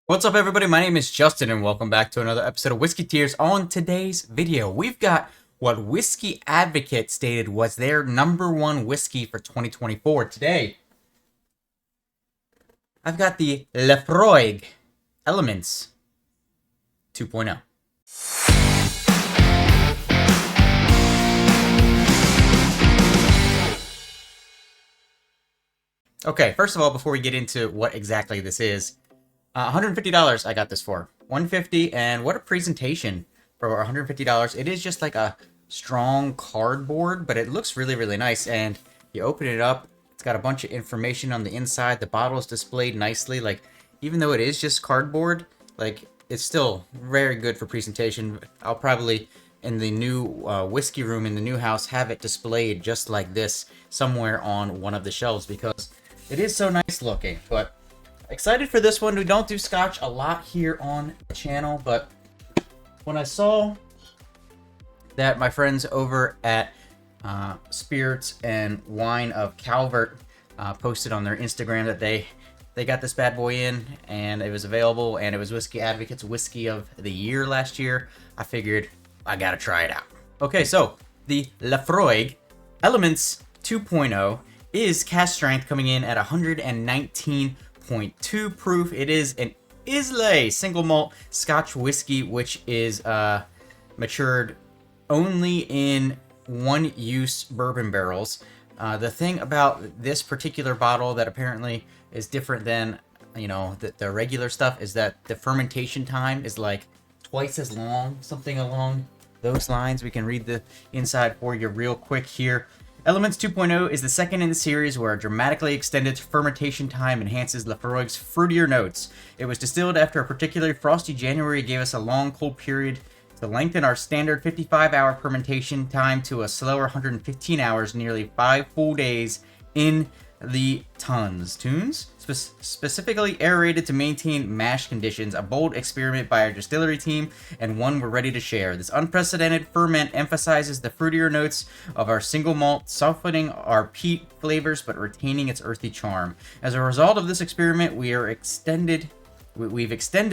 What's up, everybody? My name is Justin, and welcome back to another episode of Whiskey Tears. On today's video, we've got what Whiskey Advocate stated was their #1 whiskey for 2024. Today, I've got the Laphroaig Elements 2.0. Okay, first of all, before we get into what exactly this is, $150 I got this for. $150, and what a presentation for $150. It is just like a strong cardboard, but it looks really, really nice. And you open it up, it's got a bunch of information on the inside. The bottle is displayed nicely. Like, even though it is just cardboard, like, it's still very good for presentation. I'll probably, in the new whiskey room in the new house, have it displayed just like this somewhere on one of the shelves because it is so nice looking. But excited for this one. We don't do Scotch a lot here on the channel, but when I saw that my friends over at Spirits and Wine of Calvert posted on their Instagram that they got this bad boy in and it was available, and it was Whiskey Advocate's Whiskey of the Year last year, I figured I gotta try it out. Okay, so the Laphroaig Elements 2.0 is cask strength, coming in at 119.2 proof. It is an Islay single malt Scotch whiskey, which is matured only in one-use bourbon barrels. The thing about this particular bottle that apparently is different than, you know, the regular stuff is that the fermentation time is like twice as long, something along those lines. We can read the inside for you real quick here. Elements 2.0 is the second in the series where a dramatically extended fermentation time enhances Laphroaig's fruitier notes. It was distilled after a particularly frosty January gave us a long cold period to lengthen our standard 55-hour fermentation time to a slower 115 hours, nearly 5 full days in the tunes. Specifically aerated to maintain mash conditions, a bold experiment by our distillery team, and one we're ready to share. This unprecedented ferment emphasizes the fruitier notes of our single malt, softening our peat flavors but retaining its earthy charm. As a result of this experiment, we've extended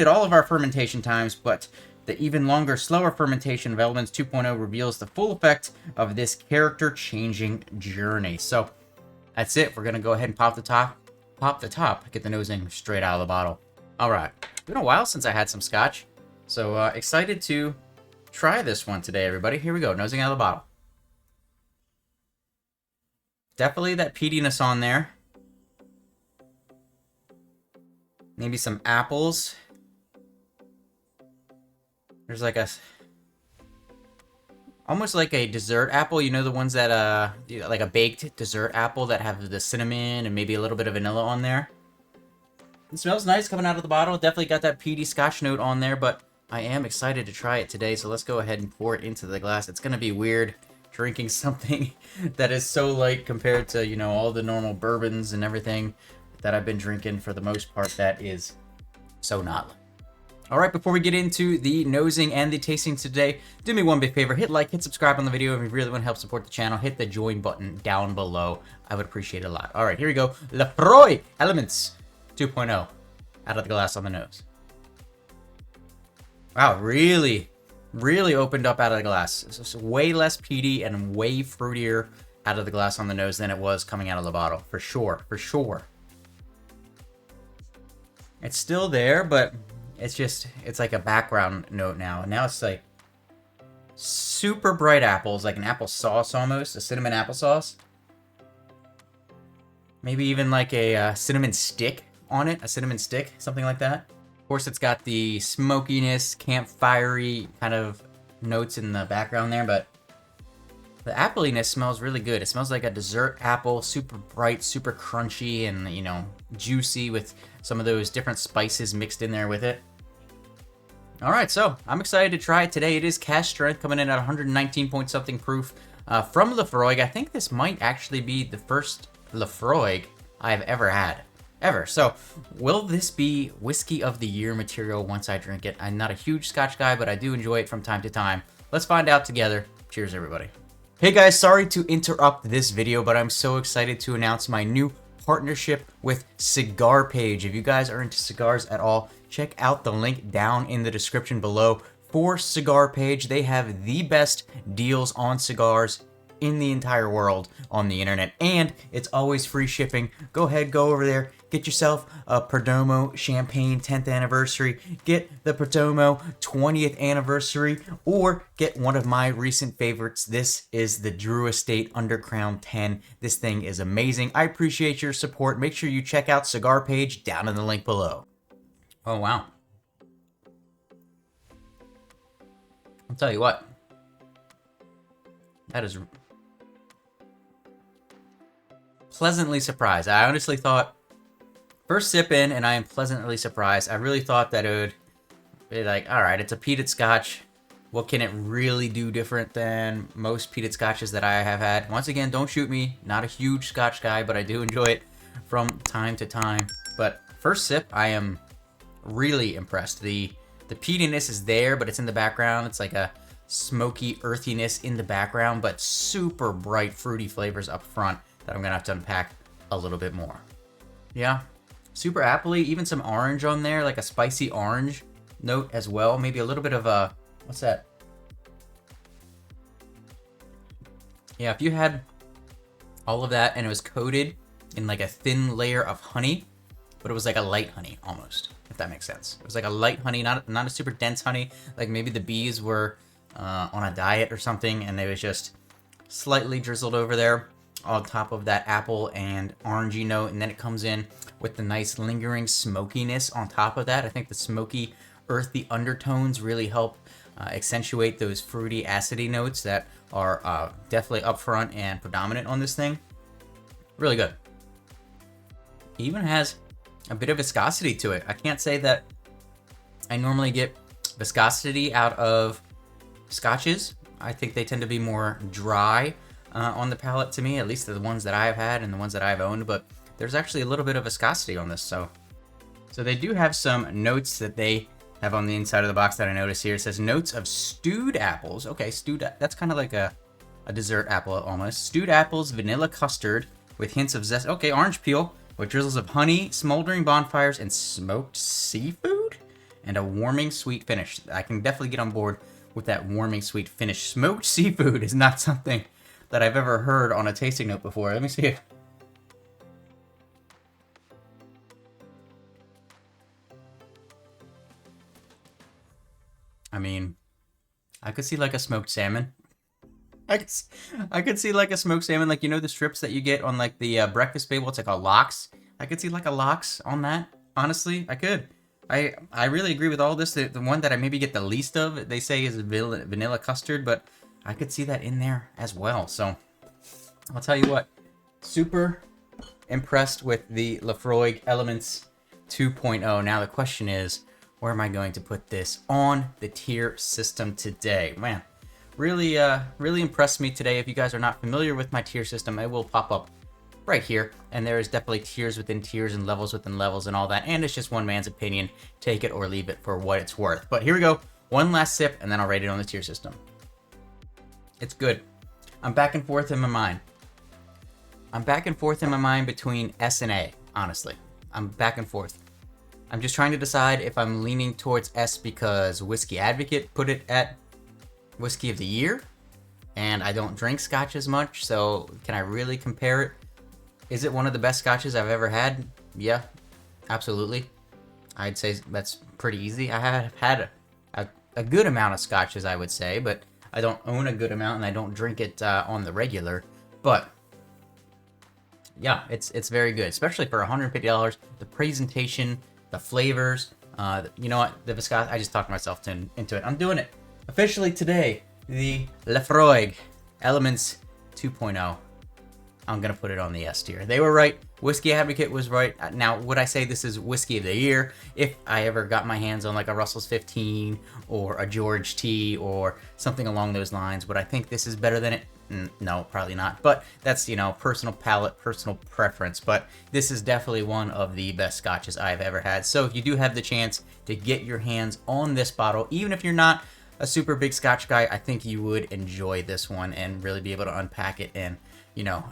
all of our fermentation times, but the even longer, slower fermentation of Elements 2.0 reveals the full effect of this character-changing journey. So that's it. We're gonna go ahead and pop the top, get the nosing straight out of the bottle. All right, it's been a while since I had some Scotch, so excited to try this one today, everybody. Here we go, nosing out of the bottle. Definitely that peatiness on there. Maybe some apples. There's like almost like a dessert apple, you know, the ones that, like a baked dessert apple that have the cinnamon and maybe a little bit of vanilla on there. It smells nice coming out of the bottle. Definitely got that peaty Scotch note on there, but I am excited to try it today, so let's go ahead and pour it into the glass. It's going to be weird drinking something that is so light compared to, you know, all the normal bourbons and everything that I've been drinking for the most part that is so not light. All right, before we get into the nosing and the tasting today, do me one big favor. Hit like, hit subscribe on the video. If you really want to help support the channel, hit the join button down below. I would appreciate it a lot. All right, here we go. Laphroaig Elements 2.0 out of the glass on the nose. Wow, really, really opened up out of the glass. It's way less peaty and way fruitier out of the glass on the nose than it was coming out of the bottle. For sure, for sure. It's still there, but it's like a background note now. And now it's like super bright apples, like an applesauce almost, a cinnamon applesauce. Maybe even like a cinnamon stick on it, a cinnamon stick, something like that. Of course, it's got the smokiness, campfire-y kind of notes in the background there, but the appliness smells really good. It smells like a dessert apple, super bright, super crunchy, and, you know, juicy with some of those different spices mixed in there with it. All right, so I'm excited to try it today. It is cask strength, coming in at 119 point something proof from Laphroaig. I think this might actually be the first Laphroaig I've ever had. So will this be Whiskey of the Year material once I drink it? I'm not a huge Scotch guy, but I do enjoy it from time to time. Let's find out together. Cheers, everybody. Hey guys, sorry to interrupt this video, but I'm so excited to announce my new partnership with Cigar Page. If you guys are into cigars at all, check out the link down in the description below for Cigar Page. They have the best deals on cigars in the entire world on the internet, and it's always free shipping. Go ahead, go over there, get yourself a Perdomo Champagne 10th anniversary, get the Perdomo 20th anniversary, or get one of my recent favorites. This is the Drew Estate Undercrown 10. This thing is amazing. I appreciate your support. Make sure you check out Cigar Page down in the link below. Oh wow, I'll tell you what, that is pleasantly surprised. I honestly thought, first sip in, and I am pleasantly surprised. I really thought that it would be like, all right, it's a peated scotch. What can it really do different than most peated scotches that I have had? Once again, don't shoot me. Not a huge scotch guy, but I do enjoy it from time to time. But first sip, I am really impressed. The peatiness is there, but it's in the background. It's like a smoky earthiness in the background, but super bright fruity flavors up front that I'm gonna have to unpack a little bit more. Yeah, super appley, even some orange on there, like a spicy orange note as well. Maybe a little bit of a, what's that? Yeah, if you had all of that and it was coated in like a thin layer of honey, but it was like a light honey almost, if that makes sense. It was like a light honey, not a super dense honey, like maybe the bees were on a diet or something and they was just slightly drizzled over there on top of that apple and orangey note, and then it comes in with the nice lingering smokiness on top of that. I think the smoky, earthy undertones really help accentuate those fruity, acidy notes that are definitely up front and predominant on this thing. Really good. It even has a bit of viscosity to it. I can't say that I normally get viscosity out of scotches. I think they tend to be more dry on the palate to me, at least the ones that I've had and the ones that I've owned, but there's actually a little bit of viscosity on this. So they do have some notes that they have on the inside of the box that I notice here. It says notes of stewed apples. Okay, stewed, that's kind of like a dessert apple almost. Stewed apples, vanilla custard with hints of zest. Okay, orange peel with drizzles of honey, smoldering bonfires, and smoked seafood, and a warming sweet finish. I can definitely get on board with that warming sweet finish. Smoked seafood is not something that I've ever heard on a tasting note before. Let me see it. I mean, I could see like a smoked salmon. I could see like a smoked salmon, like, you know, the strips that you get on like the breakfast bagel. It's like a lox. I could see like a lox on that. Honestly, I could. I really agree with all this. The one that I maybe get the least of, they say, is vanilla custard, but I could see that in there as well. So I'll tell you what, super impressed with the Laphroaig Elements 2.0. Now the question is, where am I going to put this on the tier system today? Man, really impressed me today. If you guys are not familiar with my tier system, it will pop up right here, and there is definitely tiers within tiers and levels within levels and all that, and it's just one man's opinion. Take it or leave it for what it's worth. But here we go, one last sip, and then I'll rate it on the tier system. It's good. I'm back and forth in my mind. Between S and A, honestly. I'm back and forth. I'm just trying to decide if I'm leaning towards S because Whiskey Advocate put it at Whiskey of the Year, and I don't drink Scotch as much, so can I really compare it? Is it one of the best Scotches I've ever had? Yeah, absolutely. I'd say that's pretty easy. I have had a good amount of Scotches, I would say, but I don't own a good amount, and I don't drink it on the regular. But yeah, it's very good, especially for $150. The presentation, the flavors, you know what? The viscosity. I just talked myself into it. I'm doing it officially today. The Laphroaig Elements 2.0. I'm gonna put it on the S tier. They were right. Whiskey Advocate was right. Now, would I say this is Whiskey of the Year if I ever got my hands on like a Russell's 15 or a George T or something along those lines? Would I think this is better than it? No, probably not. But that's, you know, personal palate, personal preference. But this is definitely one of the best Scotches I've ever had. So if you do have the chance to get your hands on this bottle, even if you're not a super big Scotch guy, I think you would enjoy this one and really be able to unpack it and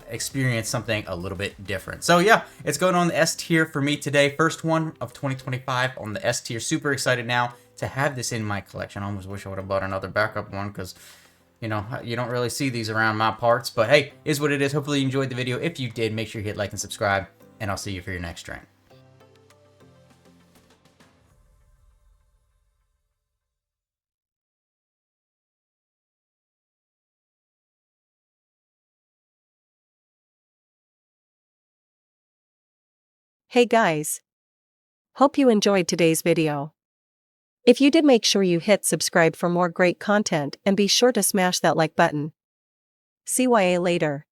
experience something a little bit different. So yeah, it's going on the S tier for me today. First one of 2025 on the S tier. Super excited now to have this in my collection. I almost wish I would have bought another backup one because, you don't really see these around my parts. But hey, is what it is. Hopefully you enjoyed the video. If you did, make sure you hit like and subscribe, and I'll see you for your next drink. Hey guys! Hope you enjoyed today's video. If you did, make sure you hit subscribe for more great content and be sure to smash that like button. See ya later.